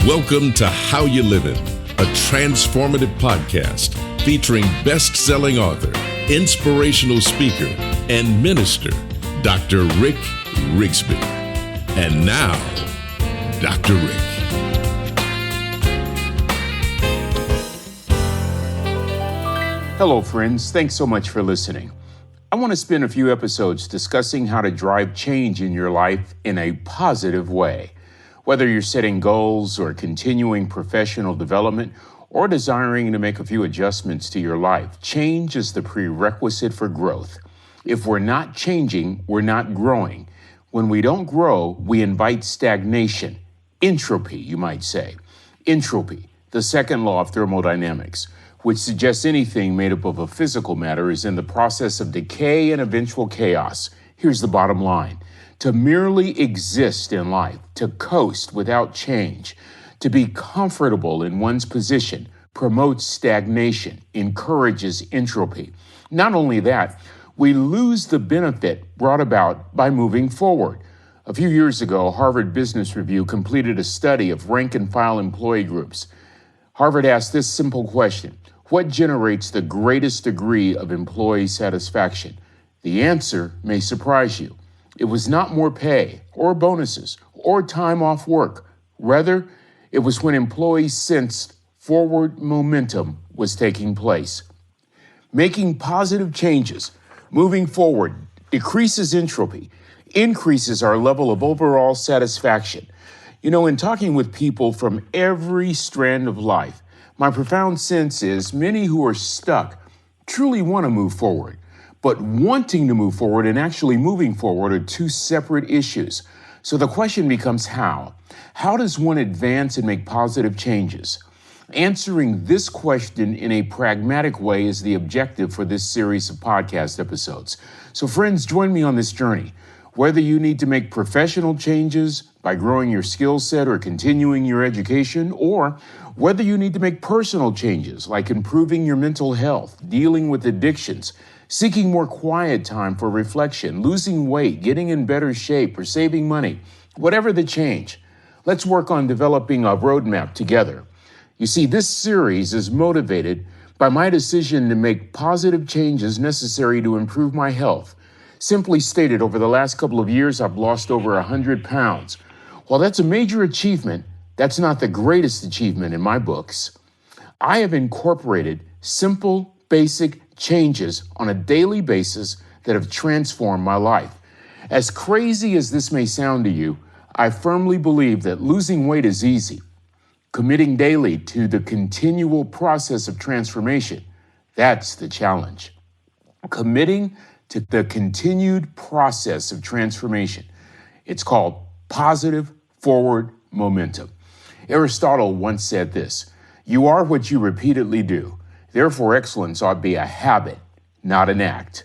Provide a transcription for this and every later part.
Welcome to How You Livin', a transformative podcast featuring best-selling author, inspirational speaker, and minister, Dr. Rick Rigsby. And now, Dr. Rick. Hello, friends. Thanks so much for listening. I want to spend a few episodes discussing how to drive change in your life in a positive way. Whether you're setting goals or continuing professional development or desiring to make a few adjustments to your life, change is the prerequisite for growth. If we're not changing, we're not growing. When we don't grow, we invite stagnation, entropy, you might say. Entropy, the second law of thermodynamics, which suggests anything made up of a physical matter is in the process of decay and eventual chaos. Here's the bottom line. To merely exist in life, to coast without change, to be comfortable in one's position, promotes stagnation, encourages entropy. Not only that, we lose the benefit brought about by moving forward. A few years ago, Harvard Business Review completed a study of rank-and-file employee groups. Harvard asked this simple question: what generates the greatest degree of employee satisfaction? The answer may surprise you. It was not more pay or bonuses or time off work. Rather, it was when employees sensed forward momentum was taking place. Making positive changes, moving forward, decreases entropy, increases our level of overall satisfaction. You know, in talking with people from every strand of life, my profound sense is many who are stuck truly want to move forward. But wanting to move forward and actually moving forward are two separate issues. So the question becomes how? How does one advance and make positive changes? Answering this question in a pragmatic way is the objective for this series of podcast episodes. So friends, join me on this journey. Whether you need to make professional changes by growing your skill set or continuing your education, or whether you need to make personal changes like improving your mental health, dealing with addictions, seeking more quiet time for reflection, losing weight, getting in better shape, or saving money, whatever the change, let's work on developing a roadmap together. You see, this series is motivated by my decision to make positive changes necessary to improve my health. Simply stated, over the last couple of years, I've lost over 100 pounds. While that's a major achievement, that's not the greatest achievement in my books. I have incorporated simple, basic changes on a daily basis that have transformed my life. As crazy as this may sound to you, I firmly believe that losing weight is easy. Committing daily to the continual process of transformation, that's the challenge. Committing to the continued process of transformation. It's called positive forward momentum. Aristotle once said this: "You are what you repeatedly do. Therefore, excellence ought to be a habit, not an act."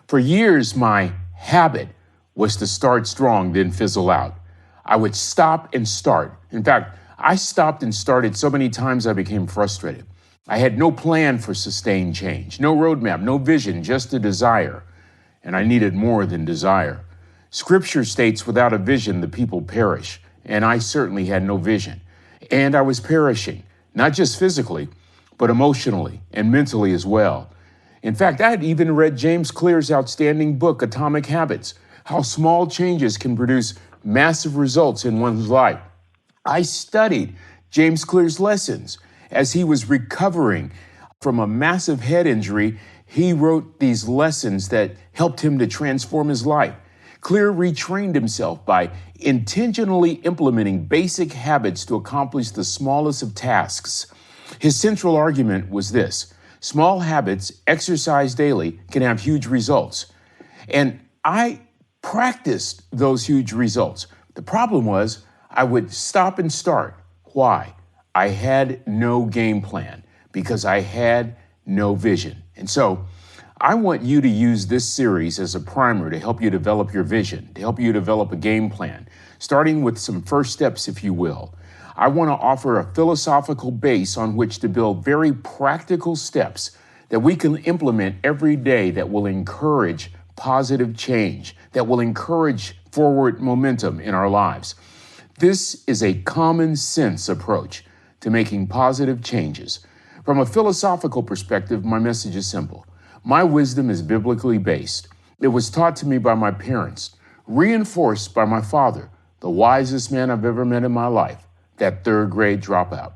For years, my habit was to start strong, then fizzle out. I would stop and start. In fact, I stopped and started so many times I became frustrated. I had no plan for sustained change, no roadmap, no vision, just a desire. And I needed more than desire. Scripture states, without a vision, the people perish. And I certainly had no vision. And I was perishing, not just physically, but emotionally and mentally as well. In fact, I had even read James Clear's outstanding book, Atomic Habits, how small changes can produce massive results in one's life. I studied James Clear's lessons. As he was recovering from a massive head injury, he wrote these lessons that helped him to transform his life. Clear retrained himself by intentionally implementing basic habits to accomplish the smallest of tasks. His central argument was this: small habits exercised daily can have huge results. And I practiced those huge results. The problem was I would stop and start. Why? I had no game plan because I had no vision. And so I want you to use this series as a primer to help you develop your vision, to help you develop a game plan, starting with some first steps, if you will. I want to offer a philosophical base on which to build very practical steps that we can implement every day that will encourage positive change, that will encourage forward momentum in our lives. This is a common sense approach to making positive changes. From a philosophical perspective, my message is simple. My wisdom is biblically based. It was taught to me by my parents, reinforced by my father, the wisest man I've ever met in my life, that third grade dropout.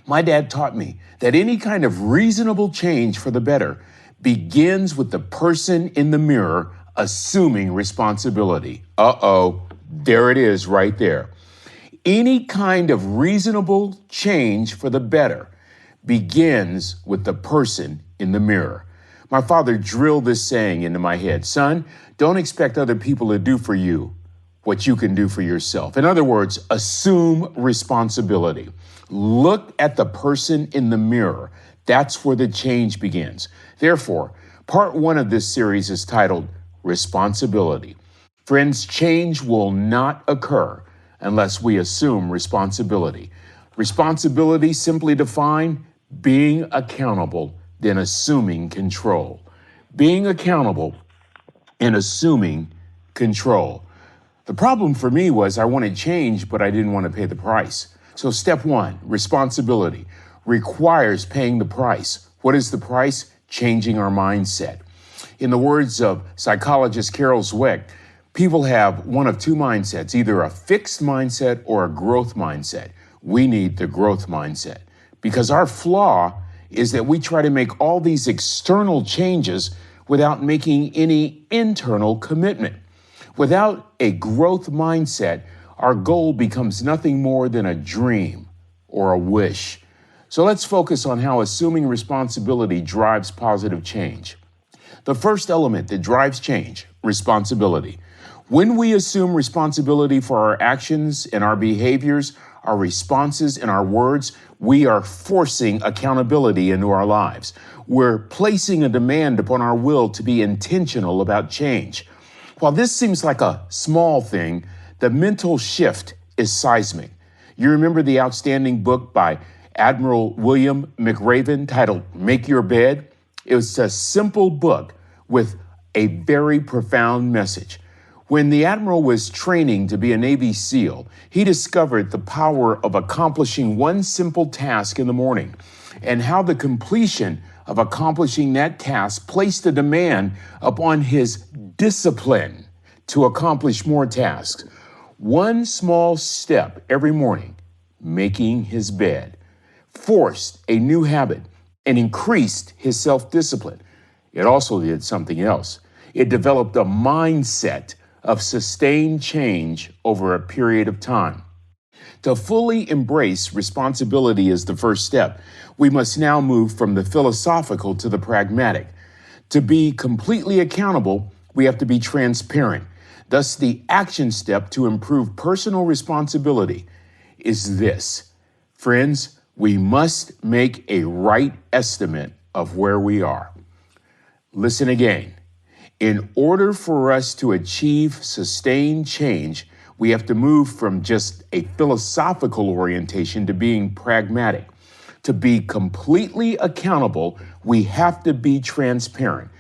My dad taught me that any kind of reasonable change for the better begins with the person in the mirror assuming responsibility. There it is right there. Any kind of reasonable change for the better begins with the person in the mirror. My father drilled this saying into my head: son, don't expect other people to do for you what you can do for yourself. In other words, assume responsibility. Look at the person in the mirror. That's where the change begins. Therefore, part one of this series is titled Responsibility. Friends, change will not occur unless we assume responsibility. Responsibility, simply defined, being accountable, then assuming control. Being accountable and assuming control. The problem for me was I wanted change, but I didn't want to pay the price. So step one, responsibility, requires paying the price. What is the price? Changing our mindset. In the words of psychologist Carol Dweck, people have one of two mindsets, either a fixed mindset or a growth mindset. We need the growth mindset because our flaw is that we try to make all these external changes without making any internal commitment. Without a growth mindset, our goal becomes nothing more than a dream or a wish. So let's focus on how assuming responsibility drives positive change. The first element that drives change, responsibility. When we assume responsibility for our actions and our behaviors, our responses and our words, we are forcing accountability into our lives. We're placing a demand upon our will to be intentional about change. While this seems like a small thing, the mental shift is seismic. You remember the outstanding book by Admiral William McRaven titled Make Your Bed? It was a simple book with a very profound message. When the Admiral was training to be a Navy SEAL, he discovered the power of accomplishing one simple task in the morning and how the completion of accomplishing that task placed a demand upon his discipline to accomplish more tasks. One small step every morning, making his bed, forced a new habit and increased his self-discipline. It also did something else. It developed a mindset of sustained change over a period of time. To fully embrace responsibility is the first step. We must now move from the philosophical to the pragmatic. To be completely accountable, we have to be transparent. Thus, the action step to improve personal responsibility is this. Friends, we must make a right estimate of where we are. Listen again. In order for us to achieve sustained change, we have to move from just a philosophical orientation to being pragmatic. To be completely accountable, we have to be transparent.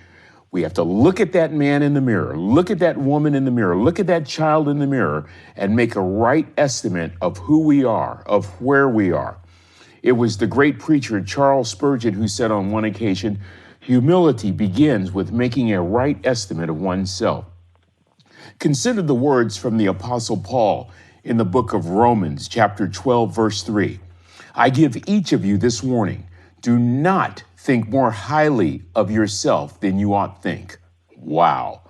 We have to look at that man in the mirror, look at that woman in the mirror, look at that child in the mirror, and make a right estimate of who we are, of where we are. It was the great preacher Charles Spurgeon who said on one occasion, humility begins with making a right estimate of oneself. Consider the words from the Apostle Paul in the book of Romans, chapter 12, verse 3. I give each of you this warning. Do not think more highly of yourself than you ought think. Wow.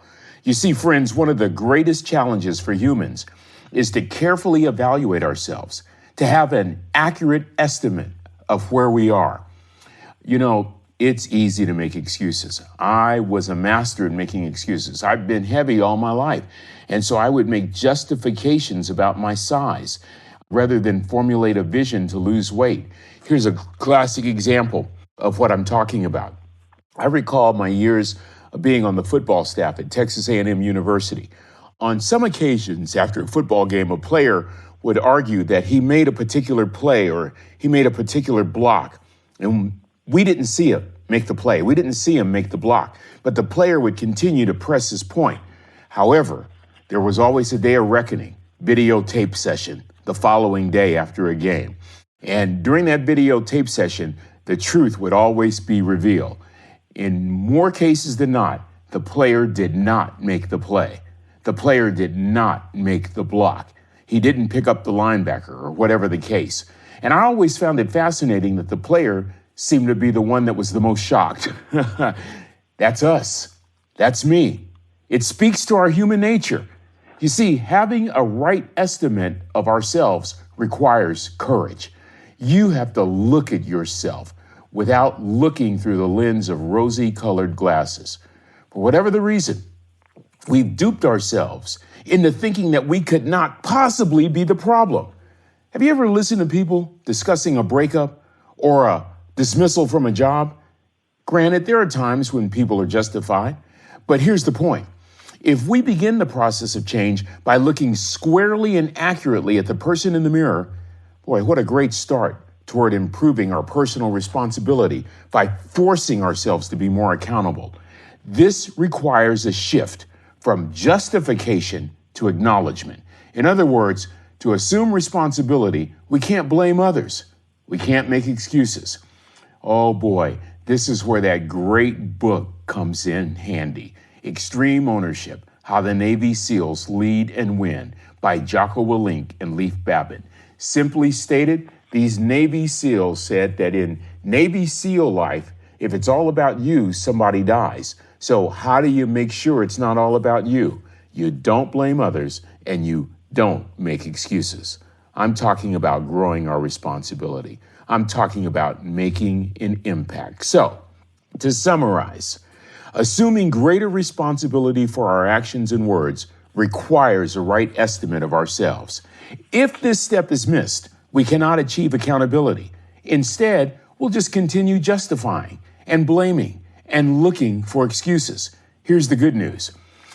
You see, friends, one of the greatest challenges for humans is to carefully evaluate ourselves, to have an accurate estimate of where we are. You know, it's easy to make excuses. I was a master at making excuses. I've been heavy all my life. And so I would make justifications about my size rather than formulate a vision to lose weight. Here's a classic example of what I'm talking about. I recall my years of being on the football staff at Texas A&M University. On some occasions after a football game, a player would argue that he made a particular play or he made a particular block. And we didn't see him make the play. We didn't see him make the block, but the player would continue to press his point. However, there was always a day of reckoning videotape session the following day after a game. And during that videotape session, the truth would always be revealed. In more cases than not, the player did not make the play. The player did not make the block. He didn't pick up the linebacker or whatever the case. And I always found it fascinating that the player seemed to be the one that was the most shocked. That's us. That's me. It speaks to our human nature. You see, having a right estimate of ourselves requires courage. You have to look at yourself without looking through the lens of rosy-colored glasses. For whatever the reason, we've duped ourselves into thinking that we could not possibly be the problem. Have you ever listened to people discussing a breakup or a dismissal from a job? Granted, there are times when people are justified, but here's the point. If we begin the process of change by looking squarely and accurately at the person in the mirror, boy, what a great start toward improving our personal responsibility by forcing ourselves to be more accountable. This requires a shift from justification to acknowledgement. In other words, to assume responsibility, we can't blame others. We can't make excuses. Oh boy, this is where that great book comes in handy. Extreme Ownership, How the Navy SEALs Lead and Win by Jocko Willink and Leif Babbitt. Simply stated, these Navy SEALs said that in Navy SEAL life, if it's all about you, somebody dies. So how do you make sure it's not all about you? You don't blame others and you don't make excuses. I'm talking about growing our responsibility. I'm talking about making an impact. So, to summarize, assuming greater responsibility for our actions and words requires a right estimate of ourselves. If this step is missed, we cannot achieve accountability. Instead, we'll just continue justifying and blaming and looking for excuses. Here's the good news.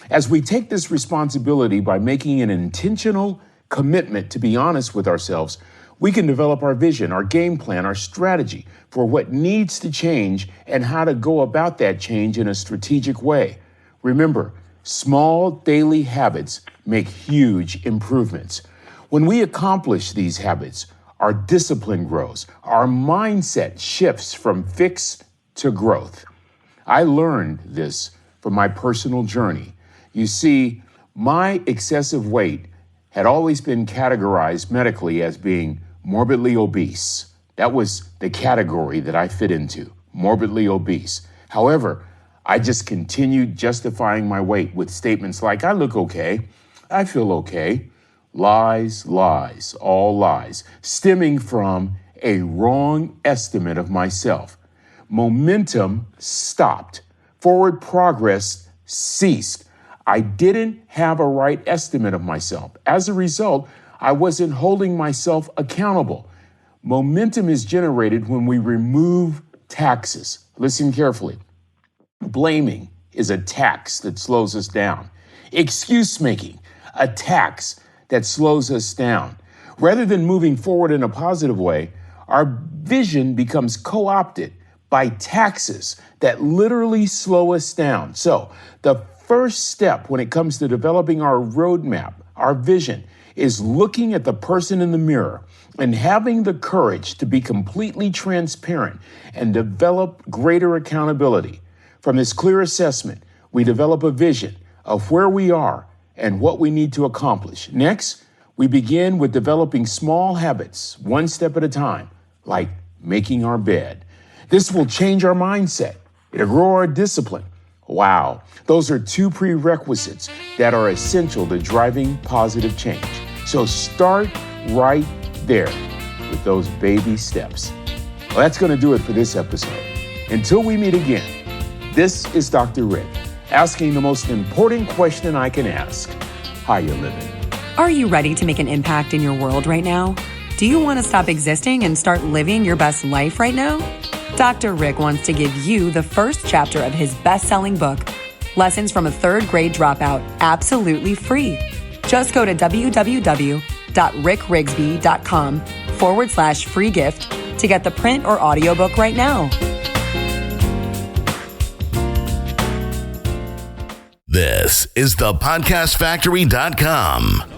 As we take this responsibility by making an intentional commitment to be honest with ourselves, we can develop our vision, our game plan, our strategy for what needs to change and how to go about that change in a strategic way. Remember, small daily habits make huge improvements. When we accomplish these habits, our discipline grows, our mindset shifts from fix to growth. I learned this from my personal journey. You see, my excessive weight had always been categorized medically as being morbidly obese. That was the category that I fit into, morbidly obese. However, I just continued justifying my weight with statements like, I look okay, I feel okay. Lies, lies, all lies, stemming from a wrong estimate of myself. Momentum stopped. Forward progress ceased. I didn't have a right estimate of myself. As a result, I wasn't holding myself accountable. Momentum is generated when we remove taxes. Listen carefully. Blaming is a tax that slows us down. Excuse making, a tax that slows us down. Rather than moving forward in a positive way, our vision becomes co-opted by taxes that literally slow us down. So the first step when it comes to developing our roadmap, our vision, is looking at the person in the mirror and having the courage to be completely transparent and develop greater accountability. From this clear assessment, we develop a vision of where we are and what we need to accomplish. Next, we begin with developing small habits, one step at a time, like making our bed. This will change our mindset. It'll grow our discipline. Wow, those are two prerequisites that are essential to driving positive change. So start right there with those baby steps. Well, that's going to do it for this episode. Until we meet again, this is Dr. Rick, asking the most important question I can ask. How you living? Are you ready to make an impact in your world right now? Do you want to stop existing and start living your best life right now? Dr. Rick wants to give you the first chapter of his best-selling book, Lessons from a Third Grade Dropout, absolutely free. Just go to www.rickrigsby.com/free gift to get the print or audiobook right now. This is thepodcastfactory.com.